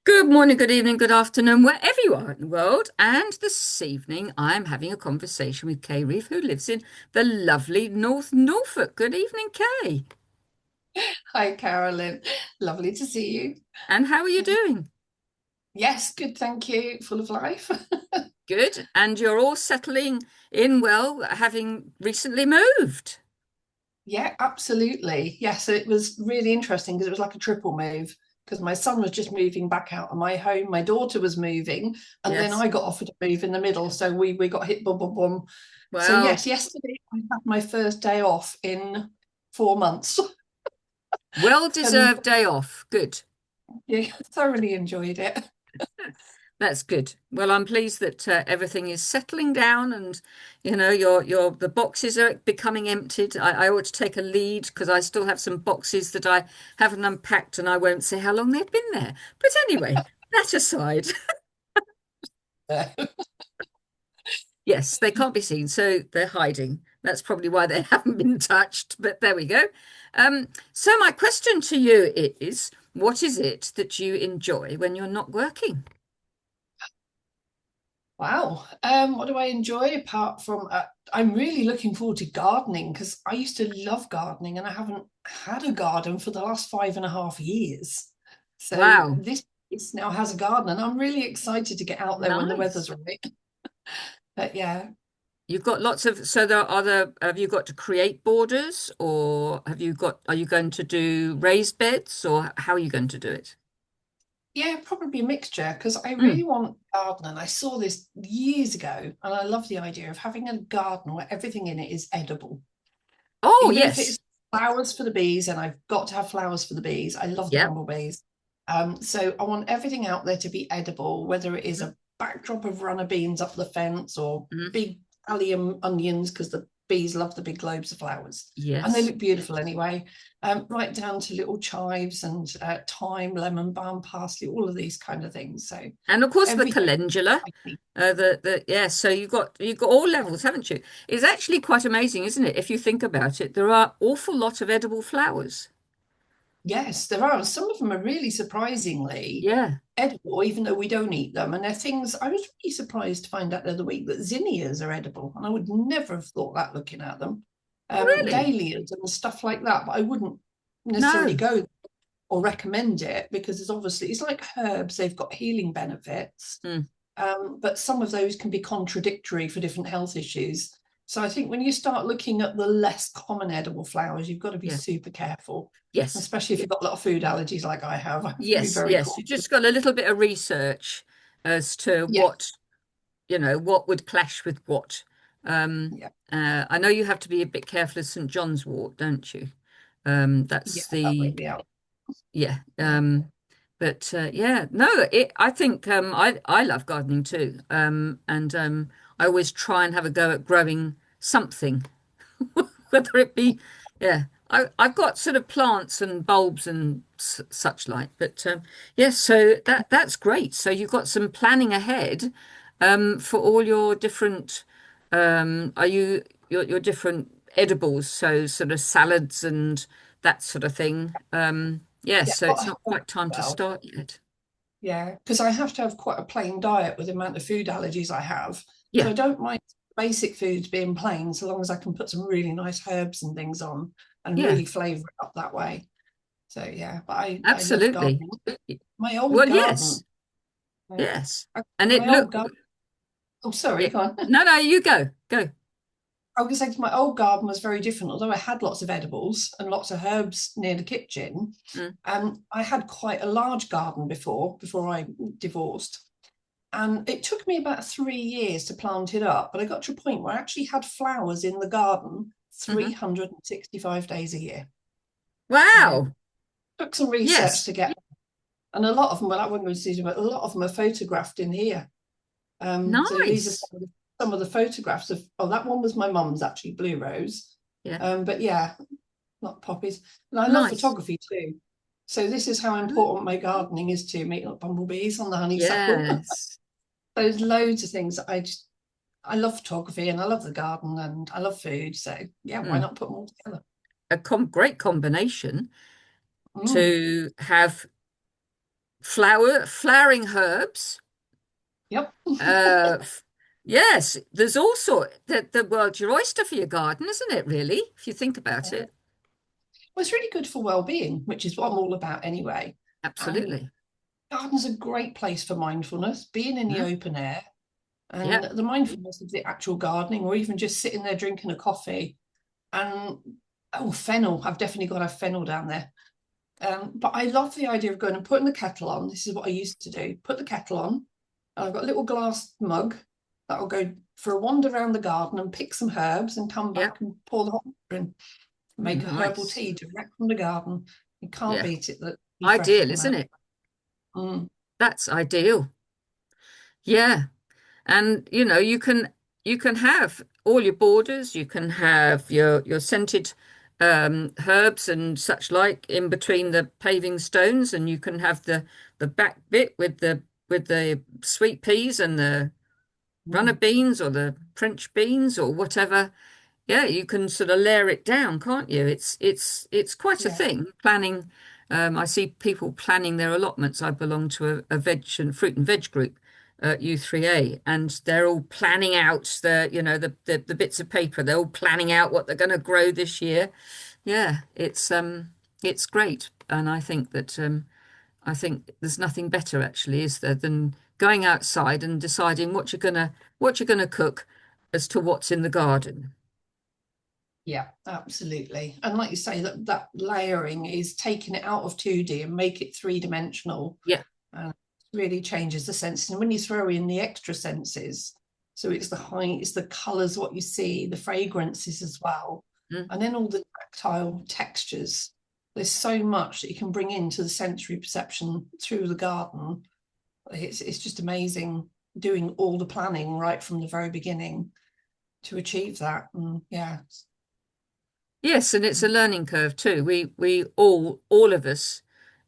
Good morning, good evening, good afternoon, wherever you are in the world. And this evening, I'm having a conversation with Kay Reeve, who lives in the lovely North Norfolk. Good evening, Kay. Hi, Carolyn. Lovely to see you. And how are you doing? Yes, good, thank you. Full of life. Good. And you're all settling in well, having recently moved. Yeah, absolutely. Yes, it was really interesting because it was like a triple move because my son was just moving back out of my home. My daughter was moving, and then Yes. I got offered a move in the middle. So we got hit boom, boom, boom. So Well, yes, yesterday I had my first day off in 4 months. And well-deserved day off. Good. yeah, thoroughly enjoyed it. That's good. Well, I'm pleased that everything is settling down, and your the boxes are becoming emptied. I ought to take a lead because I still have some boxes that I haven't unpacked, and I won't say how long they've been there. But anyway, that aside, yes, they can't be seen, so they're hiding. That's probably why they haven't been touched. But there we go. So my question to you is, what is it that you enjoy when you're not working? Wow. What do I enjoy apart from I'm really looking forward to gardening because I used to love gardening and I haven't had a garden for the last 5.5 years. So Wow, this now has a garden and I'm really excited to get out there when the nice. weather's right. But yeah, You've got lots of, so there are have you got to create borders or are you going to do raised beds or how are you going to do it? yeah, probably a mixture because I really Mm. want a garden and I saw this years ago and I love the idea of having a garden where everything in it is edible. Oh, Even if yes. it's flowers for the bees, and I've got to have flowers for the bees. I love the Yep. bumblebees. So I want everything out there to be edible, whether it is a backdrop of runner beans up the fence or Mhm. big allium onions, because the bees love the big globes of flowers. And they Yes. look beautiful anyway. Right down to little chives and thyme, lemon balm, parsley, all of these kind of things. So And of course the everything calendula. I need. Yeah, so you've got all levels, haven't you? It's actually quite amazing, isn't it? If you think about it, there are awful lot of edible flowers. Yes, there are. Some of them are really surprisingly Yeah. edible, even though we don't eat them. And they're things I was really surprised to find out the other week that zinnias are edible. And I would never have thought that looking at them. Really? Dahlias and stuff like that. But I wouldn't necessarily No. go or recommend it because it's like herbs, they've got healing benefits. Mm. But some of those can be contradictory for different health issues. So I think when you start looking at the less common edible flowers, you've got to be Yeah. super careful, Yes. especially if you've got a lot of food allergies like I have. I have to be Yes, very yes. You cautious. just got a little bit of research as to Yeah, what would clash with what. Um, yeah, I know you have to be a bit careful of St. John's wort, don't you? yeah, That's that the might be out. yeah. Yeah, But yeah, no, I think I love gardening too. And I always try and have a go at growing something, whether it be yeah. I've got sort of plants and bulbs and such like, but yes, so that's great. So you've got some planning ahead for all your different are you your different edibles, so sort of salads and that sort of thing. Yes, yeah, so got it's a not herb quite time as to well. start yet. Yeah, because I have to have quite a plain diet with the amount of food allergies I have. So Yeah, I don't mind basic foods being plain, so long as I can put some really nice herbs and things on and yeah, really flavour it up that way. So yeah, but I love absolutely. gardening. My old Well, garden, yes, yes. uh, And it my old look garden. Oh, sorry, yeah. go on. No, no, you go, go. I was going to say my old garden was very different. Although I had lots of edibles and lots of herbs near the kitchen, Mm, I had quite a large garden before I divorced. And it took me about 3 years to plant it up, but I got to a point where I actually had flowers in the garden hmm 365 days a year. So Wow. took some research Yes. to get, and a lot of them, well, I won't go into detail, but a lot of them are photographed in here. So these are Nice. some of the photographs of, oh, that one was my mum's actually, Blue Rose. Yeah. But yeah, not poppies. And I love Nice. photography too. So this is how important my gardening is to me, like bumblebees on the honeysuckle. Yes. There's loads of things that I love photography and I love the garden and I love food. So yeah, why Mm. not put them all together? A great combination Mm. to have flowering herbs. Yep. Uh, f- yes, there's also the world's your oyster for your garden, isn't it, really? If you think about Well, it. it's really good for well-being, which is what I'm all about anyway. And Absolutely. garden's a great place for mindfulness, being in the Mhm. open air, and Yeah, the mindfulness of the actual gardening, or even just sitting there drinking a coffee. And oh, fennel! I've definitely got to have fennel down there. But I love the idea of going and putting the kettle on. This is what I used to do: put the kettle on. And I've got a little glass mug that I'll go for a wander around the garden and pick some herbs and come yeah. back and pour the hot water in. Make a herbal Nice. tea direct from the garden. You can't Yeah. beat it. That be fresh Ideal, from isn't that. it? Mm. That's ideal. Yeah. And you can have all your borders, you can have your scented herbs and such like in between the paving stones, and you can have the back bit with the sweet peas and the runner Mm. beans or the French beans or whatever. Yeah, you can sort of layer it down, can't you? It's quite a Yeah, thing. Planning, I see people planning their allotments. I belong to a veg and fruit and veg group at U3A, and they're all planning out the bits of paper. They're all planning out what they're going to grow this year. Yeah, it's great, and I think there's nothing better actually, is there, than going outside and deciding what you're gonna cook as to what's in the garden. yeah, absolutely. And like you say, that layering is taking it out of 2D and make it three-dimensional. Yeah. And really changes the senses. And when you throw in the extra senses, so it's the height, it's the colours, what you see, the fragrances as well, Mm. and then all the tactile textures. There's so much that you can bring into the sensory perception through the garden. It's just amazing doing all the planning right from the very beginning to achieve that. And yeah. Yes, and it's a learning curve too. All of us,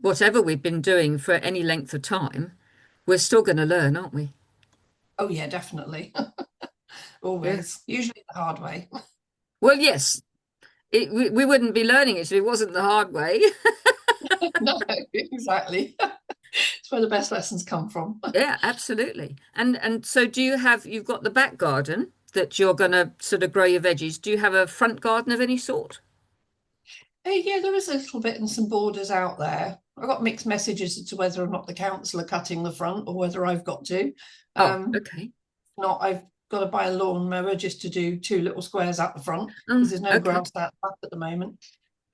whatever we've been doing for any length of time, we're still going to learn, aren't we? Oh yeah, definitely. Yeah. Always. Usually the hard way. Well, yes, we wouldn't be learning it if it wasn't the hard way. No, exactly. It's where the best lessons come from. Yeah, absolutely. And so you've got the back garden that you're going to sort of grow your veggies. Do you have a front garden of any sort? Yeah, there is a little bit and some borders out there. I got mixed messages as to whether or not the council are cutting the front or whether I've got to. Oh, Um, okay. Not, I've got to buy a lawnmower just to do two little squares out the front because Mm, there's no okay. grass out the back at the moment.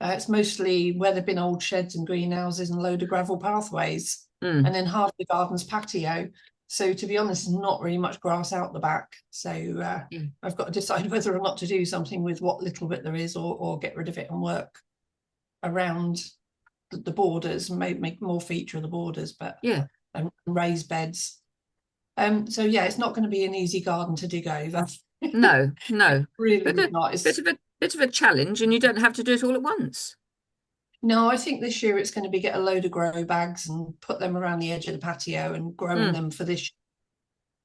It's mostly where there've been old sheds and greenhouses and a load of gravel pathways, and Mm, then half the garden's patio. So to be honest, not really much grass out the back. So yeah. I've got to decide whether or not to do something with what little bit there is, or get rid of it and work around the borders and make more feature of the borders, but Yeah. and raised beds. So yeah, it's not going to be an easy garden to dig over. No, no. Really But a not. It's bit of a challenge, and you don't have to do it all at once. No, I think this year it's going to be get a load of grow bags and put them around the edge of the patio and growing Mm, them for this.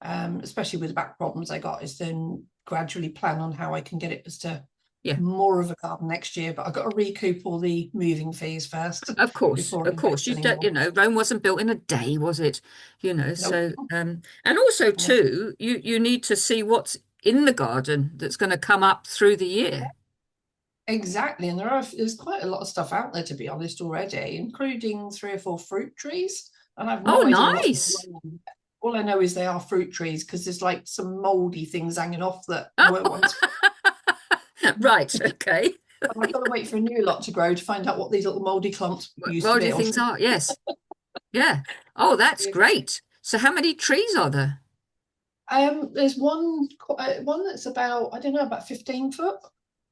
Especially with the back problems I got, is then gradually plan on how I can get it as to yeah. more of a garden next year. But I've got to recoup all the moving fees first Of course, before I of invest course. You don't, anymore. Rome wasn't built in a day, was it? Nope. So and also No. too, you need to see what's in the garden that's going to come up through the year. Exactly, and there's quite a lot of stuff out there to be honest already, including 3 or 4 fruit trees, and I have Oh, no idea what's going nice. on. All I know is they are fruit trees because there's like some mouldy things hanging off that were once. Right, okay. And I've got to wait for a new lot to grow to find out what these little mouldy clumps used to Moldy be. Or things are, yes. Yeah. Oh, that's yeah. great. So how many trees are there? There's one that's about, I don't know, about 15 foot,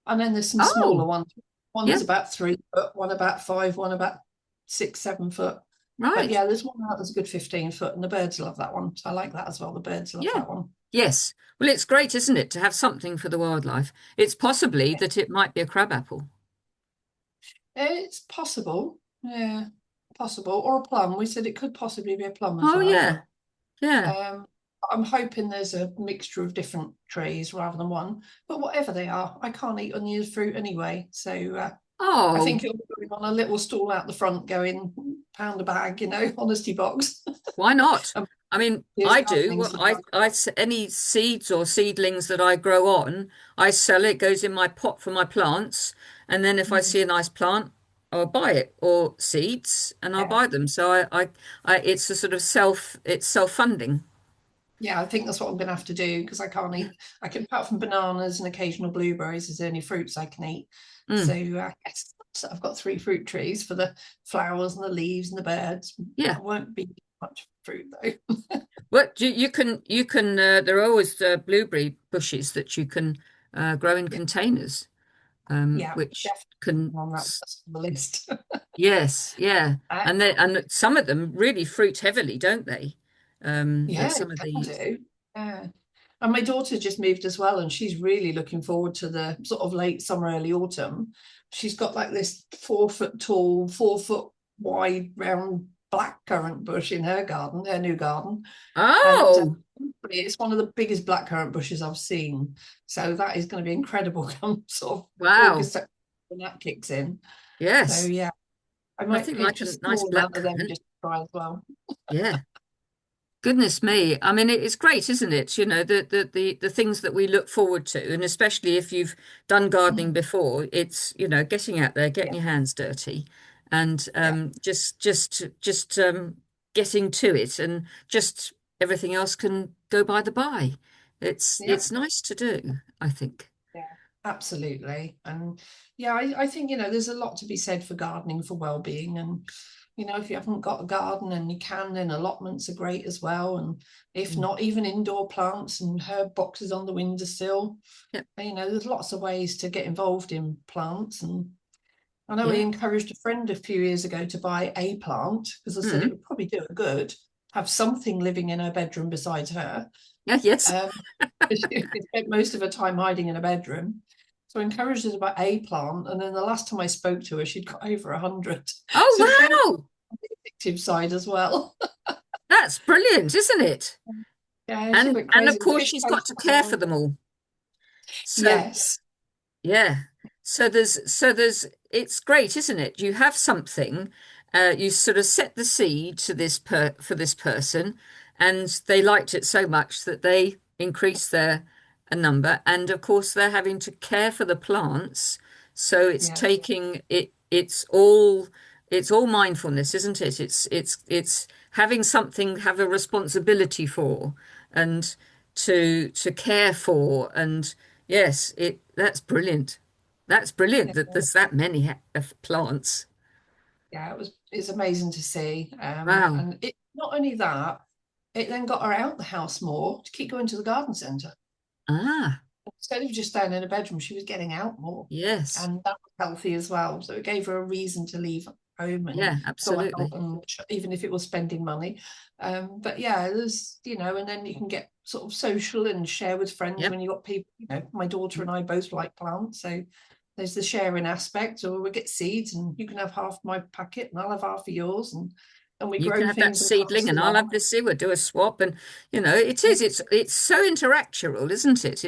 and then there's some smaller Oh, ones. One yeah, that's about 3 foot, one about 5, one about 6, 7 foot. But right. yeah, there's one out that's a good 15 foot, and the birds love that one. So I like that as well. The birds love Yeah. that one. Yes. Well, it's great, isn't it, to have something for the wildlife? It's possibly that it might be a crabapple. It's possible, yeah, possible, or a plum. We said it could possibly be a plum as Oh, well, yeah. but Yeah. um, I'm hoping there's a mixture of different trees rather than one. But whatever they are, I can't eat onion fruit anyway. So I Oh, think it'll be going on a little stall out the front going, £1 a bag, honesty box. Why not? And I mean, there's I do. gardening Well, supplies. any seeds or seedlings that I grow on, I sell it, goes in my pot for my plants. And then if I Mm, see a nice plant, I'll buy it, or seeds and I'll yeah. buy them. So it's a sort of it's self-funding. Yeah, I think that's what I'm going to have to do because I can't eat. I can, apart from bananas and occasional blueberries, is the only fruits I can eat. So, Mm, yes, so I've got 3 fruit trees for the flowers and the leaves and the birds. yeah. I won't be much fruit though. Well, you can there are always blueberry bushes that you can grow in Yeah, containers, yeah, which definitely can on that's on the list. yes, yeah, Uh, and some of them really fruit heavily, don't they? yeah, Some it of can the do. Yeah. And my daughter just moved as well, and she's really looking forward to the sort of late summer, early autumn. She's got like this 4 foot tall, 4 foot wide, round blackcurrant bush in her garden, her new garden. And oh it's one of the biggest blackcurrant bushes I've seen. So that is going to be incredible come sort of wow August, September, when that kicks in. So yes, yeah, I might nothing get like a just a nice small amount of them blackcurrant. just to try as well. Yeah. Goodness me. I mean, it's great, isn't it? The things that we look forward to, and especially if you've done gardening before, it's, getting out there, Yeah, getting your hands dirty and yeah, just getting to it and just everything else can go by the by. yeah. It's nice to do, I think. Yeah, absolutely. And yeah, I think, there's a lot to be said for gardening for well-being. And, if you haven't got a garden and you can, then allotments are great as well. And if Mm. not, even indoor plants and herb boxes on the windowsill. Yep. There's lots of ways to get involved in plants. And I know I Yeah. encouraged a friend a few years ago to buy a plant because I said it Mm. would probably do her good, have something living in her bedroom besides her. Yeah, yes. Um, she spent most of her time hiding in a bedroom. So I encouraged her to buy a plant. And then the last time I spoke to her, she'd got over 100. So it came Oh, wow. on the addictive side as well. That's brilliant, isn't it? Yeah, she went And of crazy. The course fish she's got place to doesn't care for mind them it. all. So Yes. yeah. There's it's great, isn't it? You have something, you sort of set the seed to for this person, and they liked it so much that they increased their a number, and of course they're having to care for the plants, so it's Yeah. taking it's all mindfulness, isn't it? It's having something have a responsibility for and to care for and yes, it that's brilliant. That's brilliant Yeah. that there's that many of plants. Yeah, it's amazing to see. Wow. And it not only that, it then got her out the house more to keep going to the garden centre. Ah, Instead of just staying in a bedroom, she was getting out more. yes. And that was healthy as well. So it gave her a reason to leave home and Yeah, go out absolutely. and even if it was spending money. But yeah, there's, and then you can get sort of social and share with friends Yep. when you got people, my daughter and I both like plants. So there's the sharing aspect, or we get seeds and you can have half my packet and I'll have half of yours and we You can grow have that things and seedling pass and them I'll on. have this seed, we'll do a swap and it Yeah. is, it's so interactual, isn't it?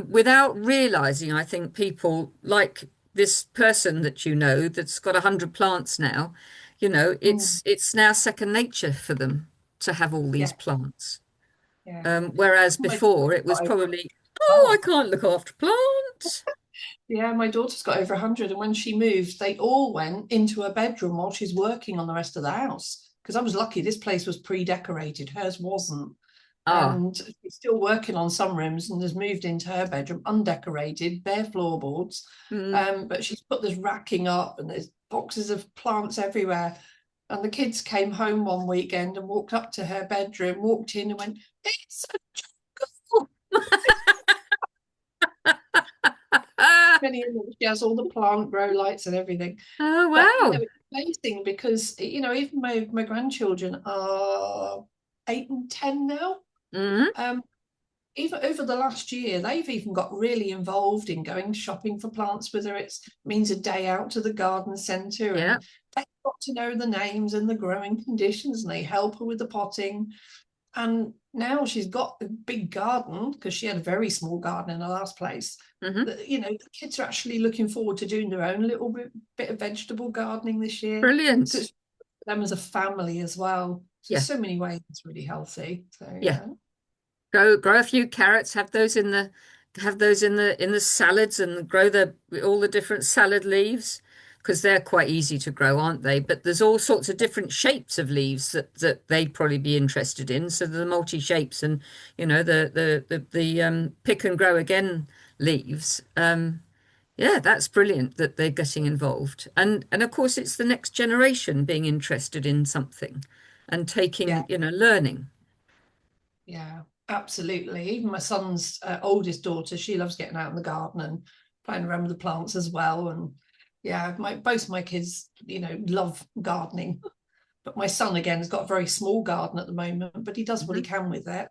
Without realizing, I think people like this person that that's got 100 plants now, Mm, it's now second nature for them to have all these yeah, plants. yeah. Whereas My before daughter's it was got over probably, oh, I well. can't look after plants. Yeah, my daughter's got over 100, and when she moved, they all went into her bedroom while she's working on the rest of the house. Because I was lucky, this place was pre-decorated, hers wasn't. Ah, And she's still working on some rooms and has moved into her bedroom, undecorated, bare floorboards. mm, But she's put this racking up and there's boxes of plants everywhere. And the kids came home one weekend and walked up to her bedroom, walked in and went, "It's a jungle." ah, Many in she has all the plant grow lights and everything. oh But wow. it's amazing because even my grandchildren are 8 and 10 now. Mm, Um, even over the last year, they've even got really involved in going shopping for plants, whether it's means a day out to the garden centre, yeah. and they've got to know the names and the growing conditions, and they help her with the potting. And now she's got a big garden because she had a very small garden in her last place. Hmm. The kids are actually looking forward to doing their own little bit of vegetable gardening this year. So Brilliant. it's them as a family as well. So Yeah. so many ways it's really healthy. So Yeah. yeah. Grow a few carrots, have those in the salads, and grow all the different salad leaves, because they're quite easy to grow, aren't they? But there's all sorts of different shapes of leaves that they'd probably be interested in. So the multi shapes, and the pick and grow again leaves. Yeah, that's brilliant that they're getting involved. And of course it's the next generation being interested in something and Yeah. learning. Yeah, absolutely. Even my son's oldest daughter, she loves getting out in the garden and playing around with the plants as well. And yeah, both my kids, love gardening. But my son again has got a very small garden at the moment, but he does what he Mhm. can with it.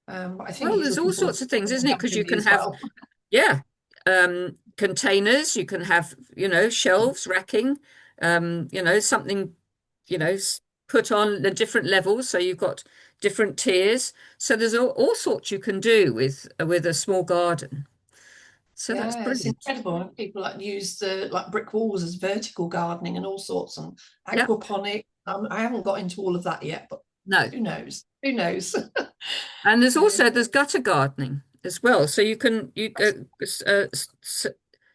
But I think Well, he's there's looking all forward sorts to of things, isn't it? Because helping you me can as have, well. yeah, containers, you can have, shelves, racking, something, put on the different levels. So you've got different tiers. So there's all sorts you can do with a small garden. So that's Yeah, it's brilliant. incredible. And people use the brick walls as vertical gardening and all sorts and Yeah. aquaponic. I haven't got into all of that yet, but No. who knows? Who knows? And So, there's gutter gardening as well. So you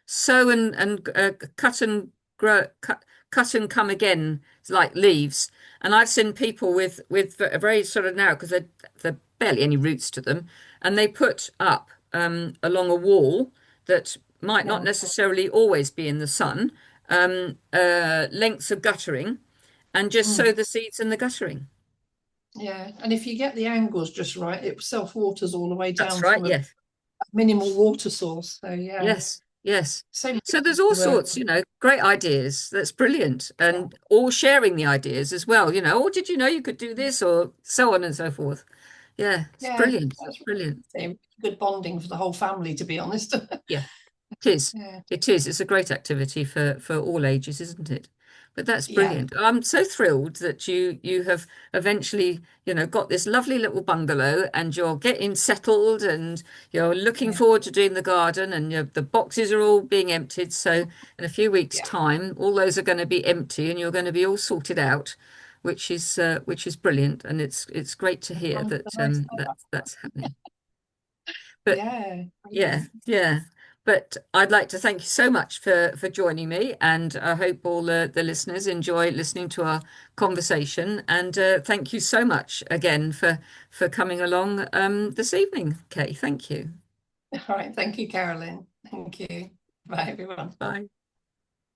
sow and cut and grow, cut and come again, like leaves. And I've seen people with a very sort of narrow, because they're barely any roots to them, and they put up along a wall that might not yeah. necessarily always be in the sun, lengths of guttering, and just sow Mm. the seeds in the guttering. Yeah, and if you get the angles just right, it self waters all the way That's down right. from a Yes. minimal water source. So yeah, Yes, yes. so many So there's things all to work sorts, with. great ideas. That's brilliant. Yeah, And all sharing the ideas as well, oh, did you know you could do this, or so on and so forth. Yeah, it's yeah, brilliant. that's Brilliant. really good bonding for the whole family, to be honest. Yeah, it is. Yeah, It is. It's a great activity for all ages, isn't it? But that's yeah, brilliant. I'm so thrilled that you have eventually, got this lovely little bungalow, and you're getting settled, and you're looking yeah, forward to doing the garden, and the boxes are all being emptied. So in a few weeks' yeah. time, all those are going to be empty, and you're going to be all sorted out, which is brilliant. And it's great to hear On to the that nice that's happening. But yeah, yeah, brilliant. yeah. But I'd like to thank you so much for joining me, and I hope all the listeners enjoy listening to our conversation. And thank you so much again for coming along this evening, Kay. Thank you. All right, thank you, Carolyn. Thank you. Bye, everyone. Bye.